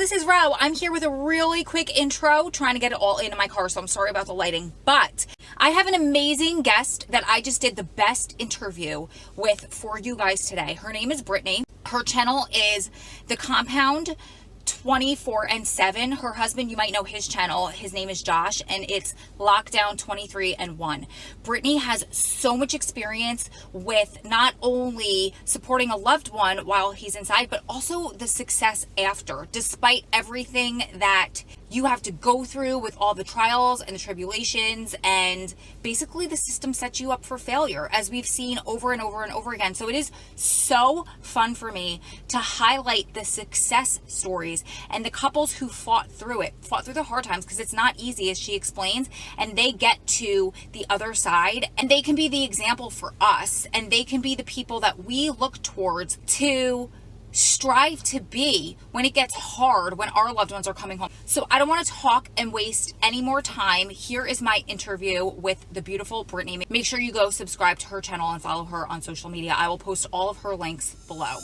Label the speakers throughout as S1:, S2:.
S1: this is Ro. I'm here with a really quick intro, trying to get it all into my car, so I'm sorry about the lighting. But I have an amazing guest that I just did the best interview with for you guys today. Her name is Brittany. Her channel is The Compound 24/7. Her husband, you might know his channel. His name is Josh, and it's Lockdown 23/1. Brittany has so much experience with not only supporting a loved one while he's inside, but also the success after, despite everything that you have to go through with all the trials and the tribulations, and basically the system sets you up for failure, as we've seen over and over and over again. So it is so fun for me to highlight the success stories and the couples who fought through the hard times, because it's not easy, as she explains, and they get to the other side, and they can be the example for us, and they can be the people that we look towards to strive to be when it gets hard, when our loved ones are coming home. So I don't want to talk and waste any more time. Here is my interview with the beautiful Brittany. Make sure you go subscribe to her channel and follow her on social media. I will post all of her links below.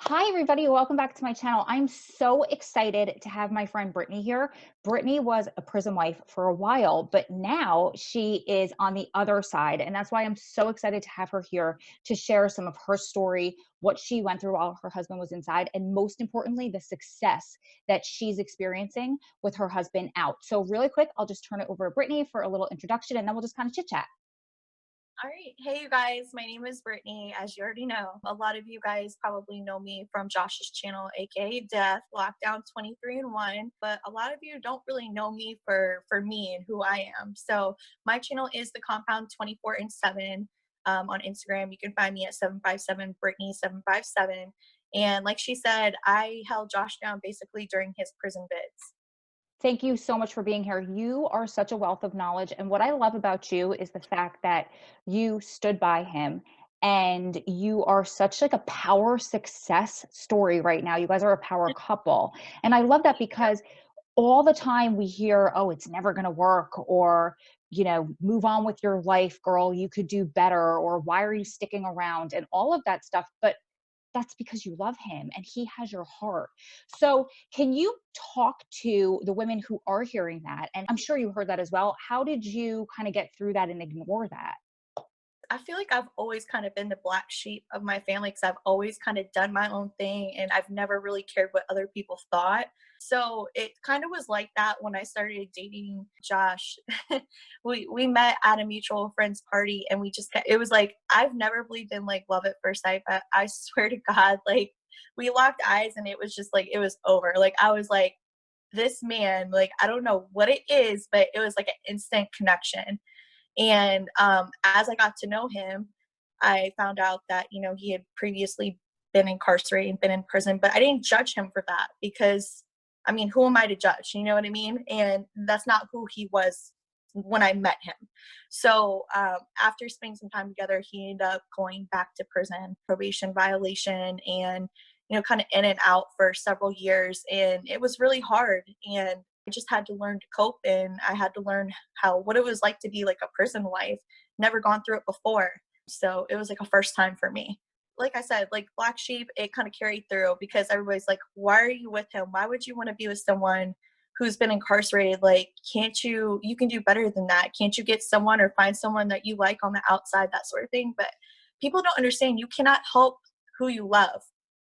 S1: Hi everybody, welcome back to my channel. I'm so excited to have my friend Brittany here. Brittany was a prison wife for a while, but now she is on the other side. And that's why I'm so excited to have her here to share some of her story, what she went through while her husband was inside, and most importantly, the success that she's experiencing with her husband out. So really quick, I'll just turn it over to Brittany for a little introduction, and then we'll just kind of chit chat.
S2: All right. Hey, you guys. My name is Brittany. As you already know, a lot of you guys probably know me from Josh's channel, aka Death Lockdown 23/1. But a lot of you don't really know me for me and who I am. So my channel is The Compound 24/7. On Instagram, you can find me at 757 Brittany 757. And like she said, I held Josh down basically during his prison bids.
S1: Thank you so much for being here. You are such a wealth of knowledge. And what I love about you is the fact that you stood by him, and you are such like a power success story right now. You guys are a power couple. And I love that because all the time we hear, oh, it's never going to work, or, move on with your life, girl, you could do better, or why are you sticking around, and all of that stuff. But that's because you love him and he has your heart. So, can you talk to the women who are hearing that? And I'm sure you heard that as well. How did you kind of get through that and ignore that?
S2: I feel like I've always kind of been the black sheep of my family because I've always kind of done my own thing and I've never really cared what other people thought. So it kind of was like that when I started dating Josh. We met at a mutual friend's party and it was like, I've never believed in like love at first sight, but I swear to God, like we locked eyes and it was just like, it was over. Like I was like, this man, like I don't know what it is, but it was like an instant connection. And as I got to know him, I found out that, he had previously been incarcerated and been in prison, but I didn't judge him for that because, I mean, who am I to judge? You know what I mean? And that's not who he was when I met him. So after spending some time together, he ended up going back to prison, probation violation, and, kind of in and out for several years. And it was really hard. And I just had to learn to cope, and I had to learn what it was like to be like a prison wife. Never gone through it before. So it was like a first time for me. Like I said, like black sheep, it kind of carried through because everybody's like, why are you with him? Why would you want to be with someone who's been incarcerated? Like, you can do better than that. Can't you get someone or find someone that you like on the outside, that sort of thing? But people don't understand you cannot help who you love.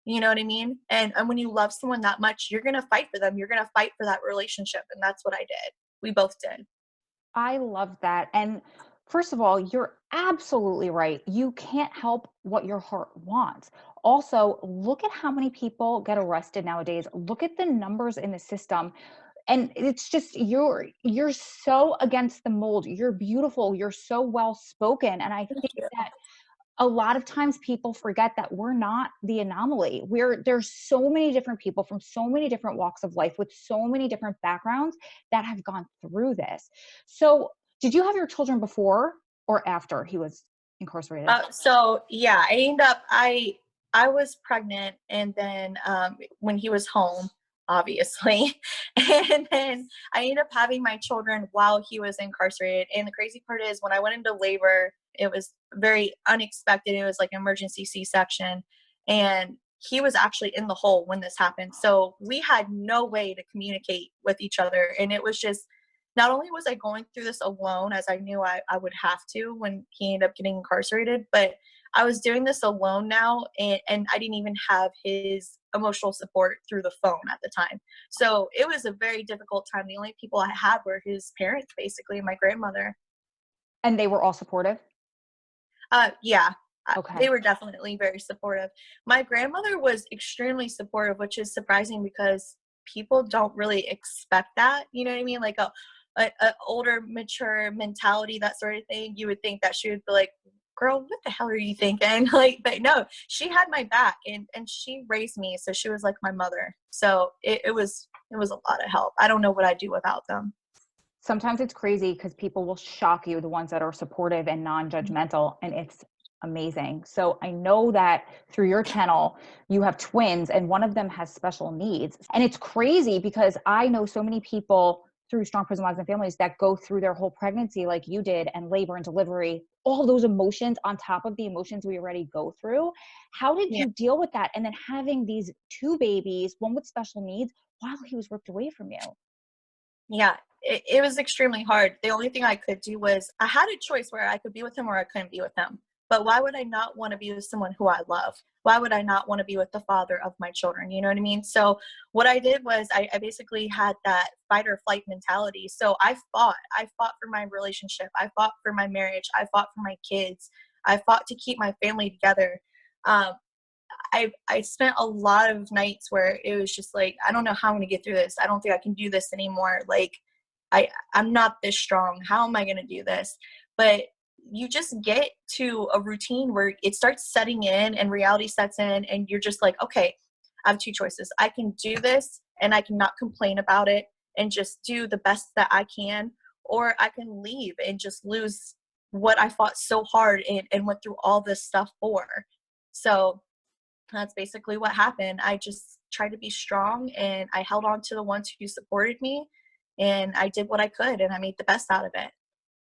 S2: You know what I mean? And when you love someone that much, you're going to fight for them. You're going to fight for that relationship. And that's what I did. We both did.
S1: I love that. And first of all, you're absolutely right. You can't help what your heart wants. Also, look at how many people get arrested nowadays. Look at the numbers in the system. And it's just you're so against the mold. You're beautiful. You're so well spoken. And I think that a lot of times people forget that we're not the anomaly. There's so many different people from so many different walks of life with so many different backgrounds that have gone through this. So did you have your children before or after he was incarcerated?
S2: So yeah, I was pregnant, and then when he was home, obviously. And then I ended up having my children while he was incarcerated. And the crazy part is when I went into labor, it was very unexpected. It was like an emergency C-section. And he was actually in the hole when this happened. So we had no way to communicate with each other. And it was just, not only was I going through this alone, as I knew I would have to when he ended up getting incarcerated, but I was doing this alone now, and I didn't even have his emotional support through the phone at the time. So it was a very difficult time. The only people I had were his parents, basically, and my grandmother.
S3: And they were all supportive?
S2: Yeah, they
S3: Okay.
S2: were definitely very supportive. My grandmother was extremely supportive, which is surprising because people don't really expect that. You know what I mean? Like a older, mature mentality, that sort of thing. You would think that she would be like, "Girl, what the hell are you thinking?" Like, but no, she had my back, and she raised me, so she was like my mother. So it was a lot of help. I don't know what I'd do without them.
S3: Sometimes it's crazy because people will shock you, the ones that are supportive and non-judgmental, and it's amazing. So I know that through your channel, you have twins and one of them has special needs. And it's crazy because I know so many people through Strong Prison Lives and Families that go through their whole pregnancy like you did, and labor and delivery, all those emotions on top of the emotions we already go through. How did
S2: Yeah.
S3: you deal with that? And then having these two babies, one with special needs, while he was ripped away from you.
S2: Yeah, it was extremely hard. The only thing I could do was I had a choice where I could be with him or I couldn't be with him. But why would I not want to be with someone who I love? Why would I not want to be with the father of my children? You know what I mean? So what I did was I basically had that fight or flight mentality. So I fought. I fought for my relationship. I fought for my marriage. I fought for my kids. I fought to keep my family together. Um, I spent a lot of nights where it was just like, I don't know how I'm gonna get through this. I don't think I can do this anymore. Like I'm not this strong. How am I gonna do this? But you just get to a routine where it starts setting in and reality sets in, and you're just like, okay, I have two choices. I can do this and I cannot complain about it and just do the best that I can, or I can leave and just lose what I fought so hard and went through all this stuff for. So that's basically what happened. I just tried to be strong and I held on to the ones who supported me, and I did what I could and I made the best out of it.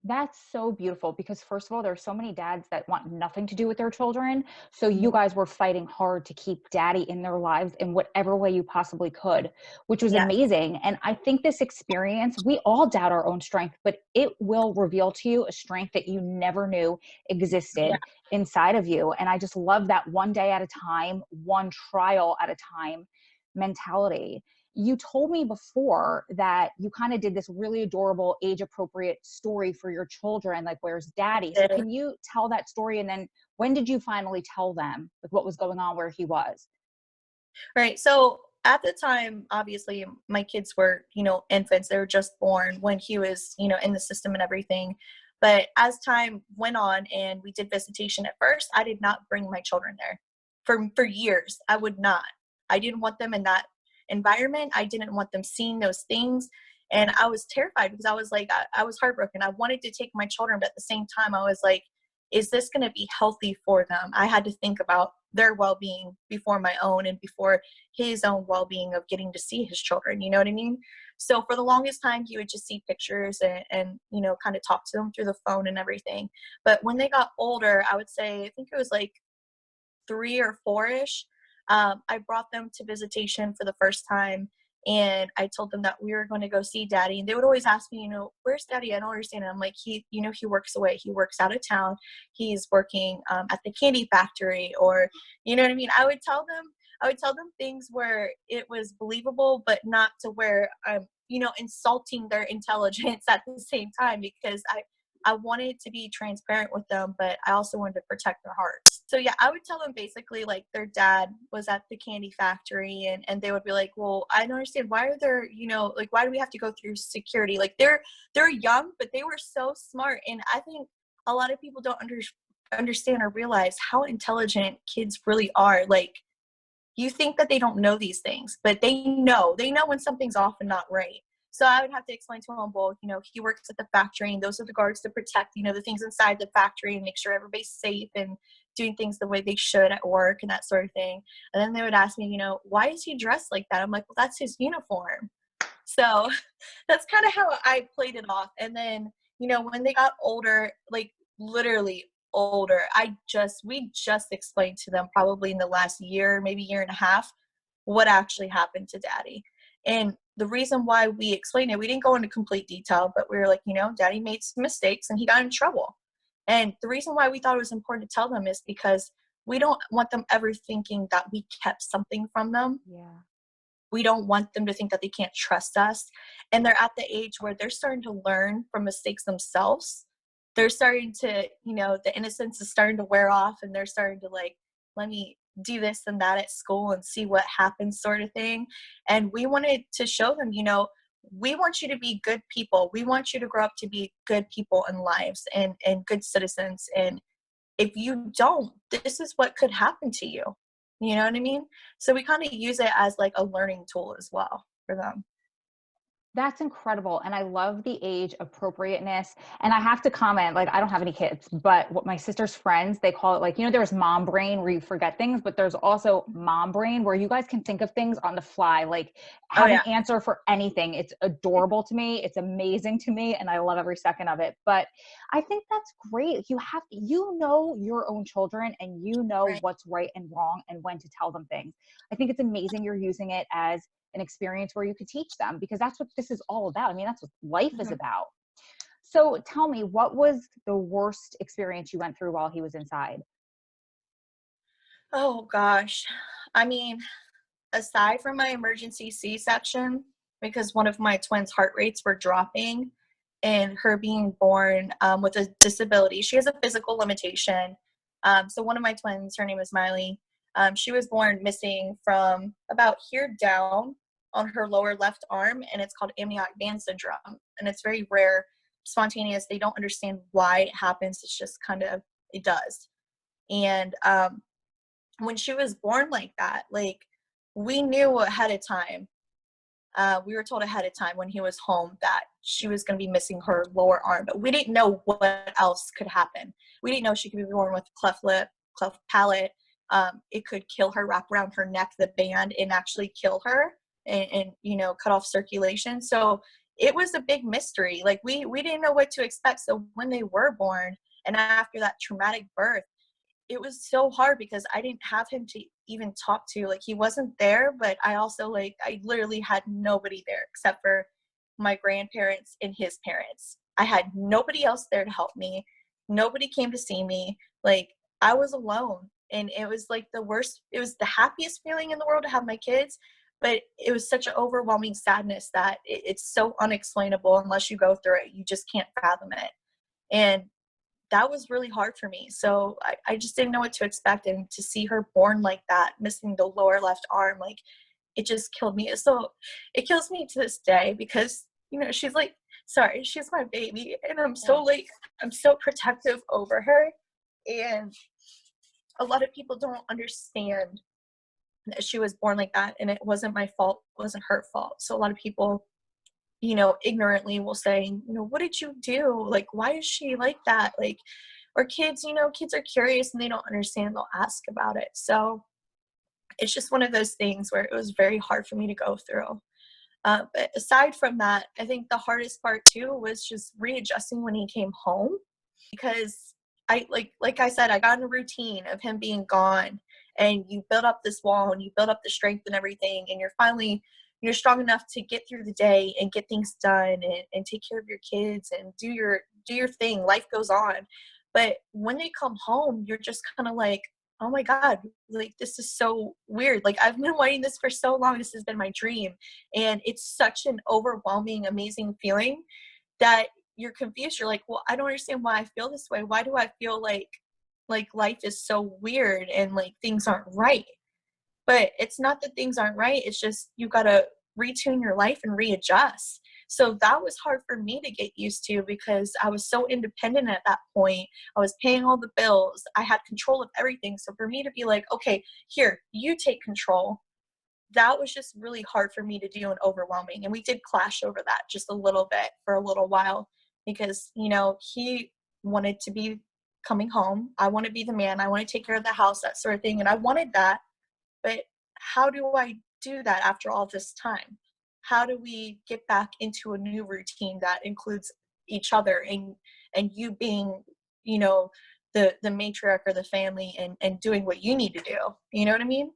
S3: That's so beautiful because first of all, there are so many dads that want nothing to do with their children. So you
S2: Yeah.
S3: guys were fighting hard to keep daddy in their lives in whatever way you possibly could, which was
S2: Yes.
S3: amazing. And I think this experience, we all doubt our own strength, but it will reveal to you a strength that you never knew
S2: Yeah.
S3: existed inside of you. And I just love that one day at a time, one trial at a time mentality. You told me before that you kind of did this really adorable age appropriate story for your children, like where's daddy? So can you tell that story? And then when did you finally tell them like what was going on where he was?
S2: Right. So at the time, obviously, my kids were, infants. They were just born when he was, in the system and everything. But as time went on and we did visitation at first, I did not bring my children there for years. I would not. I didn't want them in that environment. I didn't want them seeing those things. And I was terrified because I was like, I was heartbroken. I wanted to take my children, but at the same time, I was like, is this going to be healthy for them? I had to think about their well-being before my own and before his own well-being of getting to see his children. You know what I mean? So for the longest time, he would just see pictures and kind of talk to them through the phone and everything. But when they got older, I would say, I think it was like 3 or 4-ish, I brought them to visitation for the first time. And I told them that we were going to go see daddy. And they would always ask me, where's daddy? I don't understand. And I'm like, he works away. He works out of town. He's working at the candy factory, or, you know what I mean? I would tell them things where it was believable, but not to where I'm, insulting their intelligence at the same time, because I wanted to be transparent with them, but I also wanted to protect their hearts. So yeah, I would tell them basically like their dad was at the candy factory, and they would be like, well, I don't understand. Why are there, like, why do we have to go through security? Like they're young, but they were so smart. And I think a lot of people don't understand or realize how intelligent kids really are. Like, you think that they don't know these things, but they know when something's off and not right. So I would have to explain to him, well, he works at the factory and those are the guards to protect, the things inside the factory and make sure everybody's safe and doing things the way they should at work and that sort of thing. And then they would ask me, why is he dressed like that? I'm like, well, that's his uniform. So that's kind of how I played it off. And then, when they got older, like literally older, we just explained to them probably in the last year, maybe year and a half, what actually happened to daddy. And the reason why we explained it, we didn't go into complete detail, but we were like, daddy made some mistakes and he got in trouble. And the reason why we thought it was important to tell them is because we don't want them ever thinking that we kept something from them.
S3: Yeah.
S2: We don't want them to think that they can't trust us. And they're at the age where they're starting to learn from mistakes themselves. They're starting to, the innocence is starting to wear off and they're starting to like, let me do this and that at school and see what happens sort of thing. And we wanted to show them, we want you to be good people. We want you to grow up to be good people in lives and good citizens. And if you don't, this is what could happen to you. You know what I mean? So we kind of use it as like a learning tool as well for them.
S3: That's incredible. And I love the age appropriateness. And I have to comment, like, I don't have any kids, but what my sister's friends, they call it like, there's mom brain where you forget things, but there's also mom brain where you guys can think of things on the fly, like have an answer for anything. It's adorable to me. It's amazing to me. And I love every second of it. But I think that's great. You know your own children and
S2: Right.
S3: what's right and wrong and when to tell them things. I think it's amazing you're using it as an experience where you could teach them, because that's what this is all about. I mean, that's what life is about. So tell me, what was the worst experience you went through while he was inside?
S2: Oh gosh. I mean, aside from my emergency C-section, because one of my twins' heart rates were dropping and her being born with a disability, she has a physical limitation. So one of my twins, her name is Miley, she was born missing from about here down on her lower left arm, and it's called amniotic band syndrome. And it's very rare, spontaneous. They don't understand why it happens. It's just kind of, it does. And when she was born like that, like we knew ahead of time. We were told ahead of time when he was home that she was going to be missing her lower arm, but we didn't know what else could happen. We didn't know she could be born with cleft lip, cleft palate. It could kill her, wrap around her neck, the band, and actually kill her and cut off circulation. So it was a big mystery. Like we didn't know what to expect. So when they were born and after that traumatic birth, it was so hard because I didn't have him to even talk to. Like he wasn't there, but I also I literally had nobody there except for my grandparents and his parents. I had nobody else there to help me. Nobody came to see me. Like I was alone, and it was like the worst. It was the happiest feeling in the world to have my kids, but it was such an overwhelming sadness that it's so unexplainable unless you go through it. You just can't fathom it. And that was really hard for me. So I just didn't know what to expect. And to see her born like that, missing the lower left arm, like it just killed me. So it kills me to this day because, she's she's my baby. And I'm so protective over her. And a lot of people don't understand that she was born like that. And it wasn't my fault. It wasn't her fault. So a lot of people ignorantly will say, what did you do? Like, why is she like that? Like, or kids, kids are curious and they don't understand. They'll ask about it. So it's just one of those things where it was very hard for me to go through. But aside from that, I think the hardest part too was just readjusting when he came home, because like I said, I got in a routine of him being gone, and you build up this wall and you build up the strength and everything, and you're strong enough to get through the day and get things done and take care of your kids and do your thing. Life goes on. But when they come home, you're just kind of like, oh my God, like this is so weird. Like I've been wanting this for so long. This has been my dream. And it's such an overwhelming, amazing feeling that you're confused. You're like, well, I don't understand why I feel this way. Why do I feel like life is so weird and like things aren't right? But it's not that things aren't right. It's just you got to retune your life and readjust. So that was hard for me to get used to because I was so independent at that point. I was paying all the bills. I had control of everything. So for me to be like, okay, here, you take control. that was just really hard for me to do and overwhelming. And we did clash over that just a little bit for a little while because, you know, he wanted to be coming home. I want to be the man. I want to take care of the house, that sort of thing. And I wanted that. But how do I do that after all this time? How do we get back into a new routine that includes each other and you being, you know, the matriarch of the family and doing what you need to do? You know what I mean?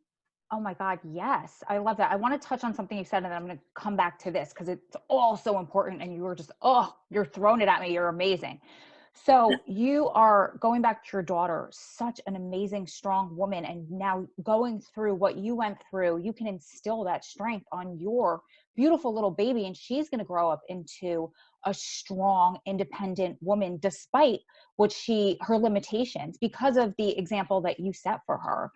S3: Oh my God, yes. I love that. I want to touch on something you said, and then I'm going to come back to this because it's all so important. And you were just, oh, you're throwing it at me. You're amazing. So you are going back to your daughter, such an amazing, strong woman. And now going through what you went through, you can instill that strength on your beautiful little baby. And she's going to grow up into a strong, independent woman, despite her limitations, because of the example that you set for her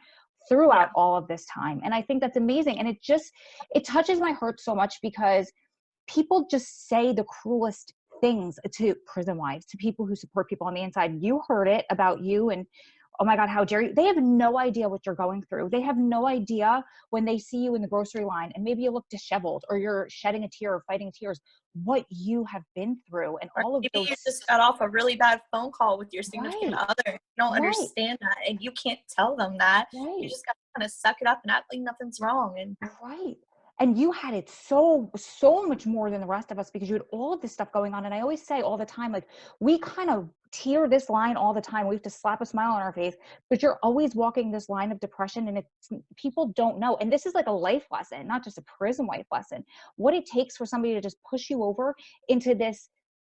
S3: throughout all of this time. And I think that's amazing. And it touches my heart so much because people just say the cruelest things to prison wives, to people who support people on the inside. You heard it about you and, oh my God, how dare you? They have no idea what you're going through. They have no idea when they see you in the grocery line and maybe you look disheveled or you're shedding a tear or fighting tears, what you have been through and all of
S2: maybe
S3: those.
S2: you just got off a really bad phone call with your significant
S3: Right.
S2: other. You don't
S3: Right.
S2: understand that and you can't tell them that.
S3: Right.
S2: You just got to kind of suck it up and act like nothing's wrong. And
S3: Right. And you had it so much more than the rest of us because you had all of this stuff going on. And I always say all the time, like, we kind of tear this line all the time. We have to slap a smile on our face, but you're always walking this line of depression, and people don't know. And this is like a life lesson, not just a prison life lesson, what it takes for somebody to just push you over into this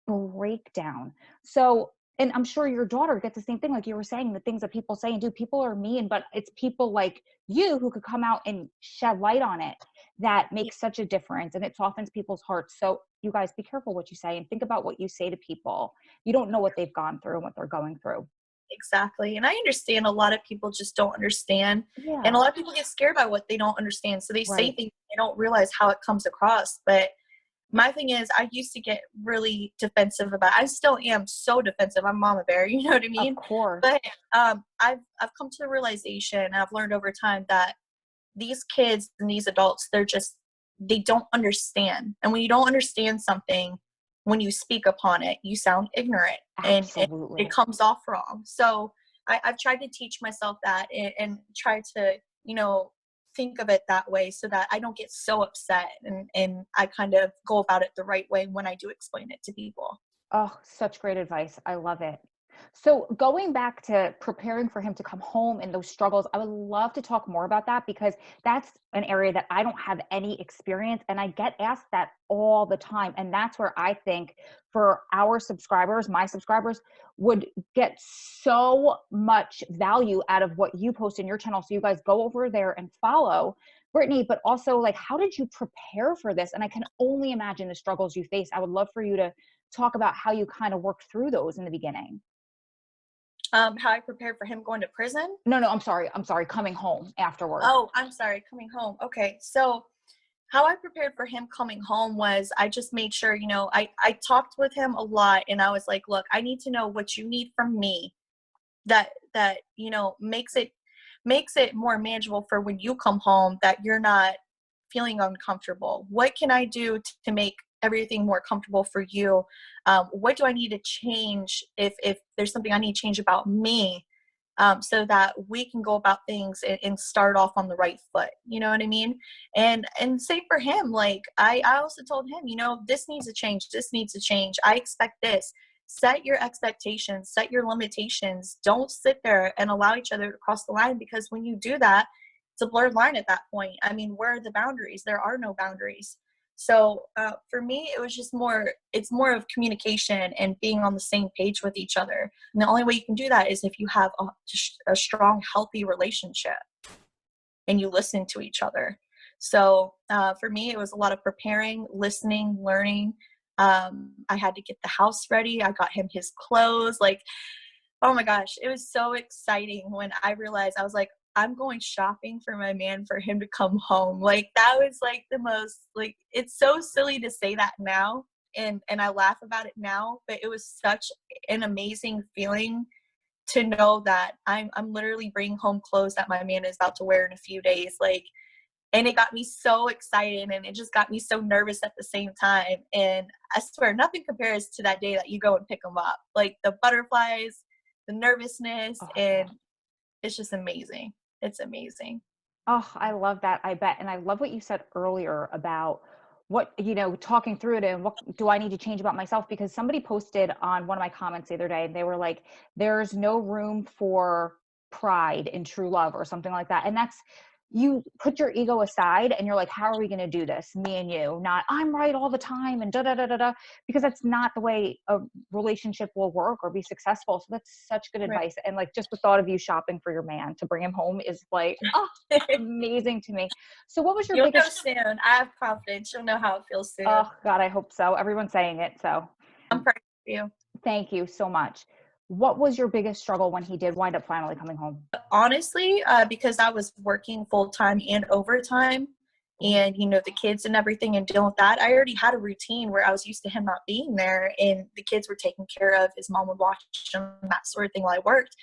S3: breakdown. So, and I'm sure your daughter gets the same thing. Like you were saying, the things that people say and do, people are mean, but it's people like you who could come out and shed light on it that makes such a difference, and it softens people's hearts. So you guys, be careful what you say and think about what you say to people. You don't know what they've gone through and what they're going through.
S2: exactly. And I understand a lot of people just don't understand.
S3: Yeah.
S2: And a lot of people get scared by what they don't understand. So they say
S3: Right.
S2: things, they don't realize how it comes across. But my thing is, I used to get really defensive about, I still am so defensive. I'm mama bear, you know what I mean?
S3: Of course.
S2: But I've come to the realization, and I've learned over time, that these kids and these adults, they don't understand. And when you don't understand something, when you speak upon it, you sound ignorant and
S3: Absolutely.
S2: it comes off wrong. So I've tried to teach myself that and try to, you know, think of it that way so that I don't get so upset and I kind of go about it the right way when I do explain it to people.
S3: Oh, such great advice. I love it. So going back to preparing for him to come home and those struggles, I would love to talk more about that because that's an area that I don't have any experience, and I get asked that all the time. And that's where I think for our subscribers, my subscribers would get so much value out of what you post in your channel. So you guys go over there and follow Brittany, but also, like, how did you prepare for this? And I can only imagine the struggles you face. I would love for you to talk about how you kind of worked through those in the beginning.
S2: How I prepared for him going to prison?
S3: No, I'm sorry. Coming home afterward.
S2: Oh, I'm sorry, coming home. Okay, so how I prepared for him coming home was I just made sure, you know, I talked with him a lot, and I was like, look, I need to know what you need from me that you know makes it more manageable for when you come home, that you're not feeling uncomfortable. What can I do to make everything more comfortable for you? What do I need to change if there's something I need to change about me, so that we can go about things and start off on the right foot? You know what I mean? And say for him, like I also told him, you know, this needs to change. This needs to change. I expect this. Set your expectations, set your limitations. Don't sit there and allow each other to cross the line, because when you do that, it's a blurred line at that point. I mean, where are the boundaries? There are no boundaries. So for me, it was just it's more of communication and being on the same page with each other. And the only way you can do that is if you have a strong, healthy relationship and you listen to each other. So for me, it was a lot of preparing, listening, learning. I had to get the house ready. I got him his clothes. Like, oh my gosh, it was so exciting when I realized, I was like, I'm going shopping for my man for him to come home. Like, that was like the most, like, it's so silly to say that now. And I laugh about it now, but it was such an amazing feeling to know that I'm literally bringing home clothes that my man is about to wear in a few days. Like, And it got me so excited, and it just got me so nervous at the same time. And I swear, nothing compares to that day that you go and pick them up. Like the butterflies, the nervousness,
S3: Oh,
S2: and it's just amazing. It's amazing.
S3: oh, I love that. I bet. And I love what you said earlier about what, talking through it and what do I need to change about myself? Because somebody posted on one of my comments the other day and they were like, there's no room for pride in true love or something like that. And that's, you put your ego aside and you're like, how are we going to do this? Me and you, not I'm right all the time and da da da da da, because that's not the way a relationship will work or be successful. So that's such good
S2: Right.
S3: advice. And like just the thought of you shopping for your man to bring him home is like, oh, amazing to me. So what was your
S2: You'll know
S3: biggest?
S2: soon. I have confidence. You'll know how it feels soon.
S3: Oh God, I hope so. Everyone's saying it. So
S2: I'm proud of you.
S3: thank you so much. What was your biggest struggle when he did wind up finally coming home?
S2: Honestly, because I was working full-time and overtime, and the kids and everything and dealing with that, I already had a routine where I was used to him not being there, and the kids were taken care of. His mom would watch them, that sort of thing, while I worked.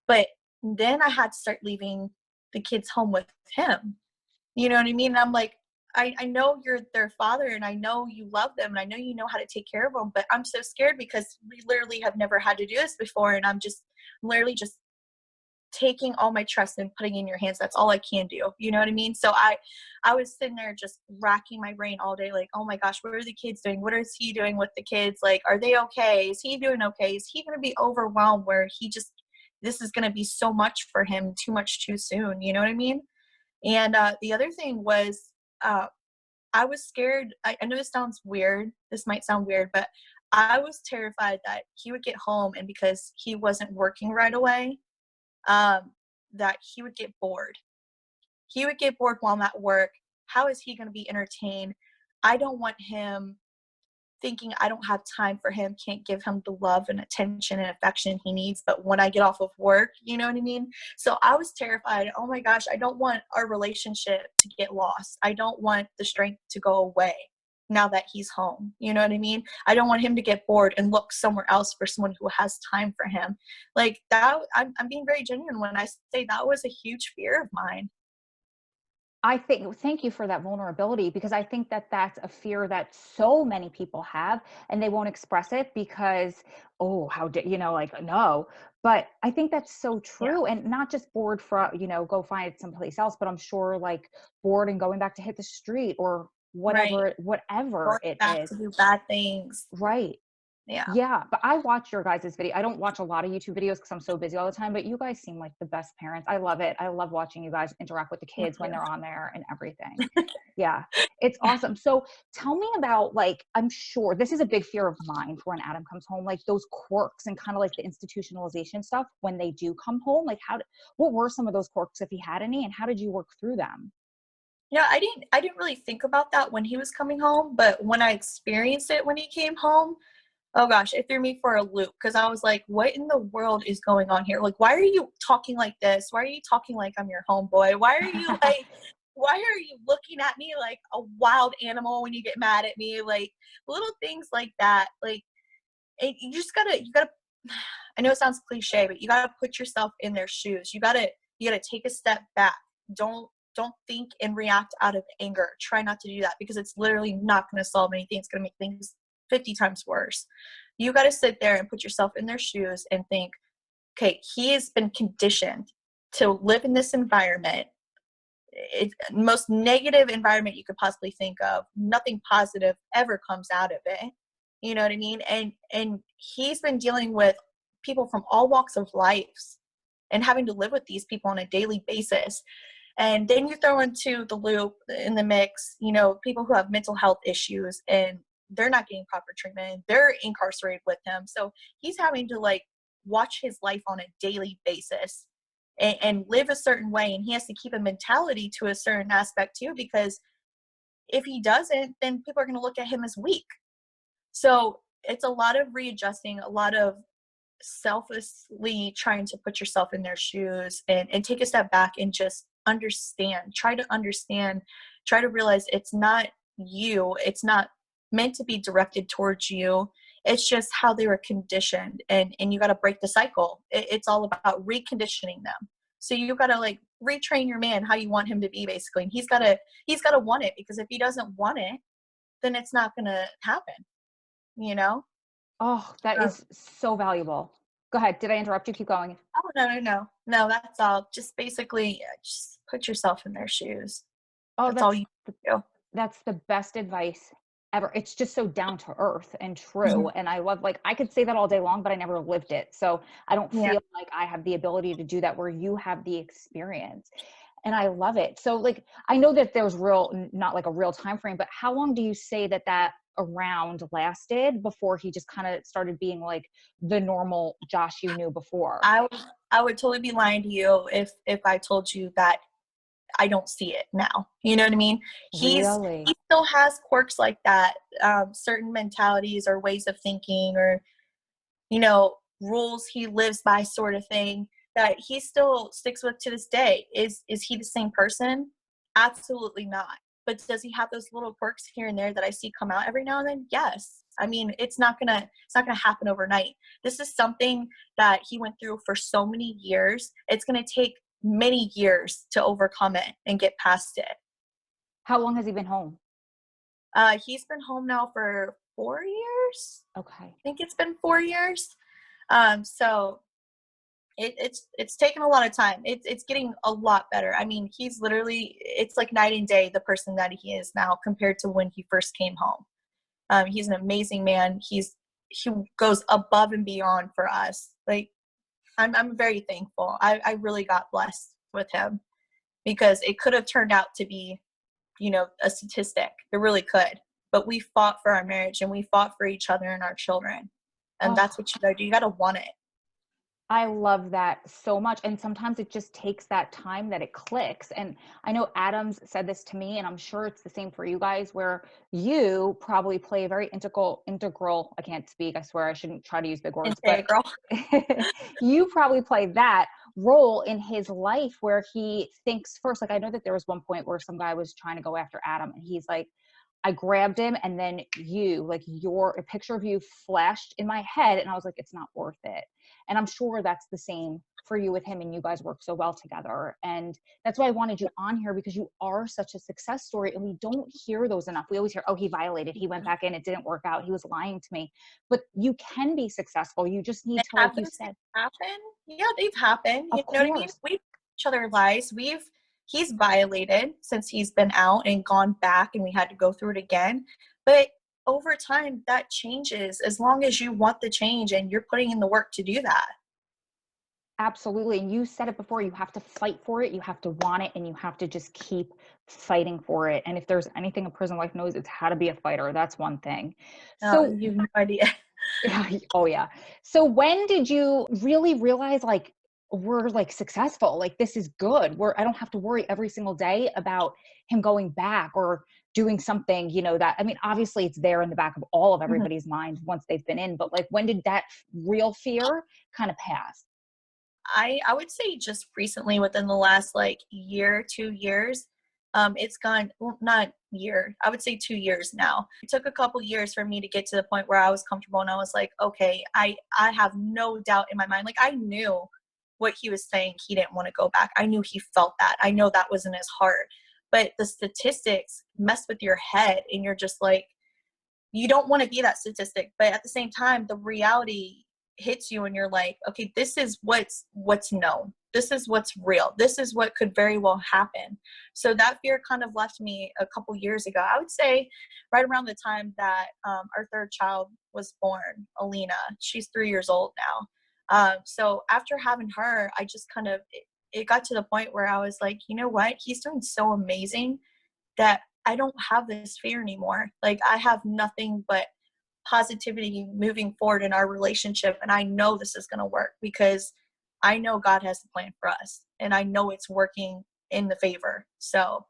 S2: But then I had to start leaving the kids home with him. You know what I mean? And I'm like, I know you're their father, and I know you love them, and I know you know how to take care of them, but I'm so scared because we literally have never had to do this before, and I'm literally just taking all my trust and putting it in your hands. That's all I can do. You know what I mean? So I was sitting there just racking my brain all day, like, oh my gosh, what are the kids doing? What is he doing with the kids? Like, are they okay? Is he doing okay? Is he going to be overwhelmed where this is going to be so much for him, too much too soon? You know what I mean? And the other thing was, I was scared. I know this sounds weird. This might sound weird, but I was terrified that he would get home, and because he wasn't working right away, that he would get bored. He would get bored while I'm at work. How is he going to be entertained? I don't want him thinking I don't have time for him, can't give him the love and attention and affection he needs, but when I get off of work, you know what I mean? So I was terrified. Oh my gosh, I don't want our relationship to get lost. I don't want the strength to go away now that he's home. You know what I mean? I don't want him to get bored and look somewhere else for someone who has time for him. Like that, I'm being very genuine when I say that was a huge fear of mine.
S3: Thank you for that vulnerability, because I think that that's a fear that so many people have and they won't express it because, oh, how did, like, no, but I think that's so true.
S2: Yeah.
S3: And not just bored for, go find it someplace else, but I'm sure like bored and going back to hit the street or
S2: Right.
S3: whatever
S2: Going
S3: it
S2: back
S3: is.
S2: to do bad things.
S3: Right.
S2: Yeah.
S3: Yeah, but I watch your guys' video. I don't watch a lot of YouTube videos because I'm so busy all the time, but you guys seem like the best parents. I love it. I love watching you guys interact with the
S2: Thank
S3: kids when
S2: you.
S3: they're on there and everything. Yeah, it's awesome. So tell me about, like, I'm sure this is a big fear of mine for when Adam comes home, like those quirks and kind of like the institutionalization stuff when they do come home. Like what were some of those quirks, if he had any, and how did you work through them?
S2: Yeah, I didn't really think about that when he was coming home, but when I experienced it when he came home, oh gosh, it threw me for a loop because I was like, what in the world is going on here? Like, why are you talking like this? Why are you talking like I'm your homeboy? Why are you looking at me like a wild animal when you get mad at me? Like little things like that. Like you gotta, I know it sounds cliche, but you gotta put yourself in their shoes. You gotta take a step back. Don't think and react out of anger. Try not to do that because it's literally not going to solve anything. It's going to make things 50 times worse. You got to sit there and put yourself in their shoes and think, okay, he has been conditioned to live in this environment. It's the most negative environment you could possibly think of. Nothing positive ever comes out of it. You know what I mean? And he's been dealing with people from all walks of life and having to live with these people on a daily basis. And then you throw into the loop, in the mix, people who have mental health issues and they're not getting proper treatment. They're incarcerated with him. So he's having to like watch his life on a daily basis and live a certain way. And he has to keep a mentality to a certain aspect too, because if he doesn't, then people are going to look at him as weak. So it's a lot of readjusting, a lot of selflessly trying to put yourself in their shoes and take a step back and just try to realize it's not you, it's not meant to be directed towards you, it's just how they were conditioned, and you got to break the cycle. It's all about reconditioning them. So you got to like retrain your man how you want him to be, basically. And he's gotta want it, because if he doesn't want it, then it's not gonna happen, you know?
S3: Oh, that
S2: Um,
S3: is so valuable. Go ahead. Did I interrupt you? Keep going.
S2: oh, no, that's all. Just basically, just put yourself in their shoes.
S3: Oh,
S2: That's all you do.
S3: that's the best advice ever. It's just so down to earth and
S2: Mhm.
S3: true. And I love, like, I could say that all day long, but I never lived it. So I don't
S2: Yeah.
S3: feel like I have the ability to do that where you have the experience. And I love it. So, like, I know that there's not like a real time frame, but how long do you say that around lasted before he just kind of started being like the normal Josh you knew before?
S2: I would totally be lying to you if I told you that I don't see it now. You know what I mean?
S3: Really?
S2: He still has quirks like that, certain mentalities or ways of thinking, or, you know, rules he lives by, sort of thing, that he still sticks with to this day. Is he the same person? Absolutely not. But does he have those little quirks here and there that I see come out every now and then? Yes. I mean, it's not gonna happen overnight. This is something that he went through for so many years. It's gonna take many years to overcome it and get past it.
S3: How long has he been home?
S2: He's been home now for 4 years.
S3: Okay.
S2: I think it's been 4 years. So it's taken a lot of time. It's getting a lot better. I mean, he's literally, it's like night and day, the person that he is now compared to when he first came home. He's an amazing man. He goes above and beyond for us. Like, I'm very thankful. I really got blessed with him, because it could have turned out to be, you know, a statistic. It really could. But we fought for our marriage, and we fought for each other and our children. And
S3: Oh,
S2: that's what you gotta do. You gotta want it.
S3: I love that so much. And sometimes it just takes that time that it clicks. And I know Adams said this to me, and I'm sure it's the same for you guys, where you probably play a very integral, I can't speak, I swear I shouldn't try to use big words, but
S2: Integral.
S3: you probably play that role in his life where he thinks first. Like, I know that there was one point where some guy was trying to go after Adam, and he's like, I grabbed him, and then a picture of you flashed in my head, and I was like, it's not worth it. And I'm sure that's the same for you with him, and you guys work so well together. And that's why I wanted you on here, because you are such a success story, and we don't hear those enough. We always hear, oh, he violated, he went back in, it didn't work out, he was lying to me. But you can be successful. You just need
S2: And
S3: to, like
S2: have
S3: you
S2: those things
S3: said,
S2: happen? Yeah, they've happened. You
S3: of
S2: know what I mean?
S3: course.
S2: We've each other lies. He's violated since he's been out and gone back, and we had to go through it again. But over time, that changes, as long as you want the change and you're putting in the work to do that.
S3: Absolutely. And you said it before, you have to fight for it, you have to want it, and you have to just keep fighting for it. And if there's anything a prison life knows, it's how to be a fighter. That's one thing. So,
S2: You have no idea.
S3: yeah, oh yeah. So when did you really realize, like, we're like successful, like this is good, where I don't have to worry every single day about him going back or doing something, that, I mean, obviously it's there in the back of all of
S2: Mhm.
S3: everybody's mind once they've been in, but like, when did that real fear kind of pass?
S2: I would say just recently, within the last like year, 2 years, it's gone, well, not year, I would say 2 years now. It took a couple years for me to get to the point where I was comfortable, and I was like, okay, I have no doubt in my mind. Like, I knew what he was saying. He didn't want to go back. I knew he felt that. I know that was in his heart. But the statistics mess with your head, and you're just like, you don't want to be that statistic. But at the same time, the reality hits you, and you're like, okay, this is what's known. This is what's real. This is what could very well happen. So that fear kind of left me a couple years ago. I would say right around the time that our third child was born, Alina. She's 3 years old now. So after having her, I just kind of, it got to the point where I was like, you know what? He's doing so amazing that I don't have this fear anymore. Like, I have nothing but positivity moving forward in our relationship. And I know this is going to work, because I know God has a plan for us, and I know it's working in the favor. So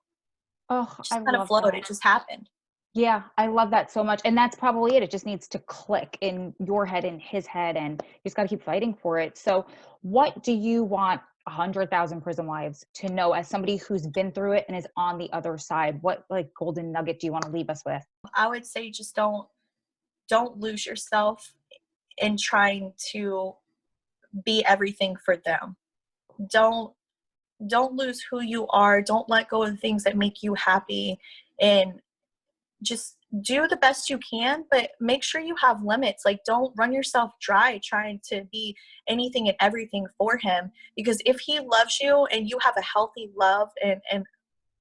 S3: Oh,
S2: it
S3: I
S2: just kind of
S3: love
S2: flowed.
S3: that.
S2: It just happened.
S3: Yeah, I love that so much. And that's probably it. It just needs to click in your head, in his head, and you just got to keep fighting for it. So, what do you want 100,000 prison wives to know, as somebody who's been through it and is on the other side? What, like, golden nugget do you want to leave us with?
S2: I would say just don't lose yourself in trying to be everything for them. Don't don't lose who you are. Don't let go of the things that make you happy, and just do the best you can, but make sure you have limits. Like, don't run yourself dry trying to be anything and everything for him, because if he loves you and you have a healthy love and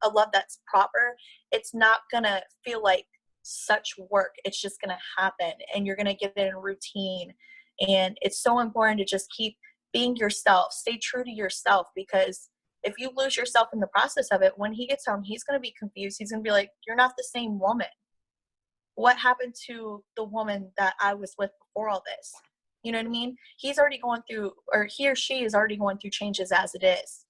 S2: a love that's proper, it's not gonna feel like such work. It's just gonna happen and you're gonna get in a routine. And it's so important to just keep being yourself, stay true to yourself, because if you lose yourself in the process of it, when he gets home, he's going to be confused. He's going to be like, you're not the same woman. What happened to the woman that I was with before all this? You know what I mean? He's already going through, or he or she is already going through changes as it is.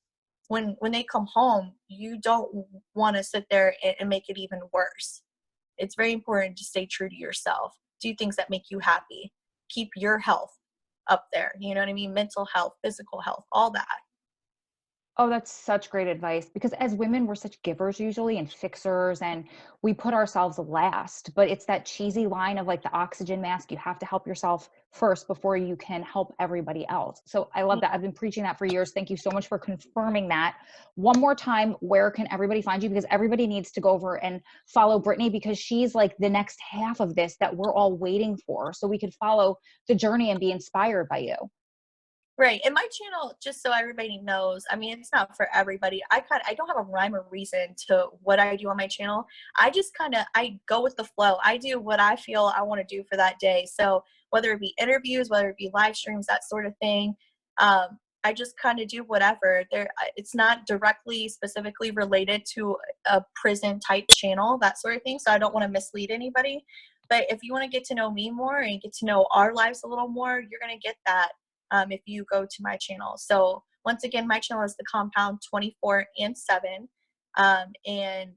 S2: When they come home, you don't want to sit there and make it even worse. It's very important to stay true to yourself. Do things that make you happy. Keep your health up there. You know what I mean? Mental health, physical health, all that.
S3: Oh, that's such great advice, because as women, we're such givers usually and fixers, and we put ourselves last. But it's that cheesy line of like the oxygen mask. You have to help yourself first before you can help everybody else. So I love that. I've been preaching that for years. Thank you so much for confirming that. One more time, where can everybody find you? Because everybody needs to go over and follow Brittany, because she's like the next half of this that we're all waiting for. So we could follow the journey and be inspired by you.
S2: Right. And my channel, just so everybody knows, I mean, it's not for everybody. I don't have a rhyme or reason to what I do on my channel. I just I go with the flow. I do what I feel I want to do for that day. So whether it be interviews, whether it be live streams, that sort of thing, I just kind of do whatever. It's not directly, specifically related to a prison type channel, that sort of thing. So I don't want to mislead anybody. But if you want to get to know me more and get to know our lives a little more, you're going to get that. If you go to my channel. So once again, my channel is The Compound 24 and 7. And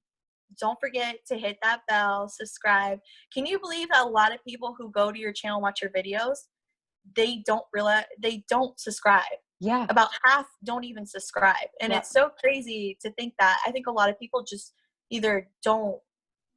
S2: don't forget to hit that bell, subscribe. Can you believe how a lot of people who go to your channel, watch your videos, they don't subscribe?
S3: Yeah.
S2: About half don't even subscribe. And
S3: Yeah.
S2: It's so crazy to think that. I think a lot of people just either don't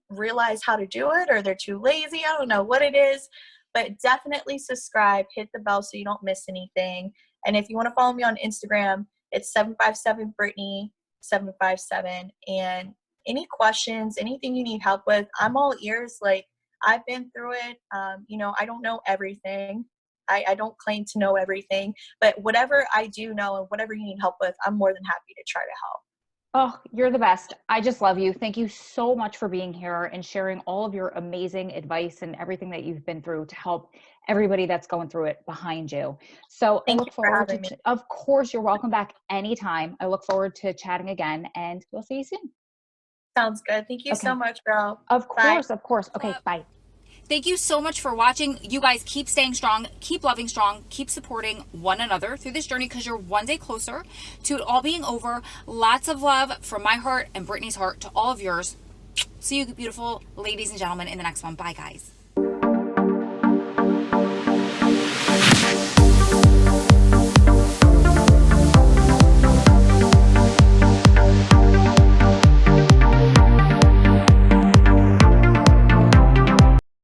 S2: realize how to do it, or they're too lazy. I don't know what it is. But definitely subscribe, hit the bell so you don't miss anything. And if you want to follow me on Instagram, it's 757 Brittany 757. And any questions, anything you need help with, I'm all ears. Like, I've been through it. I don't know everything. I don't claim to know everything, but whatever I do know and whatever you need help with, I'm more than happy to try to help.
S3: Oh, you're the best. I just love you. Thank you so much for being here and sharing all of your amazing advice and everything that you've been through to help everybody that's going through it behind you. So I look forward to, of course, you're welcome back anytime. I look forward to chatting again, and we'll see you soon.
S2: Sounds good. Thank you so much, girl.
S3: Of course,
S2: Bye.
S3: of course. Okay, bye.
S1: Thank you so much for watching. You guys keep staying strong, keep loving strong, keep supporting one another through this journey, because you're one day closer to it all being over. Lots of love from my heart and Brittany's heart to all of yours. See you beautiful ladies and gentlemen in the next one. Bye, guys.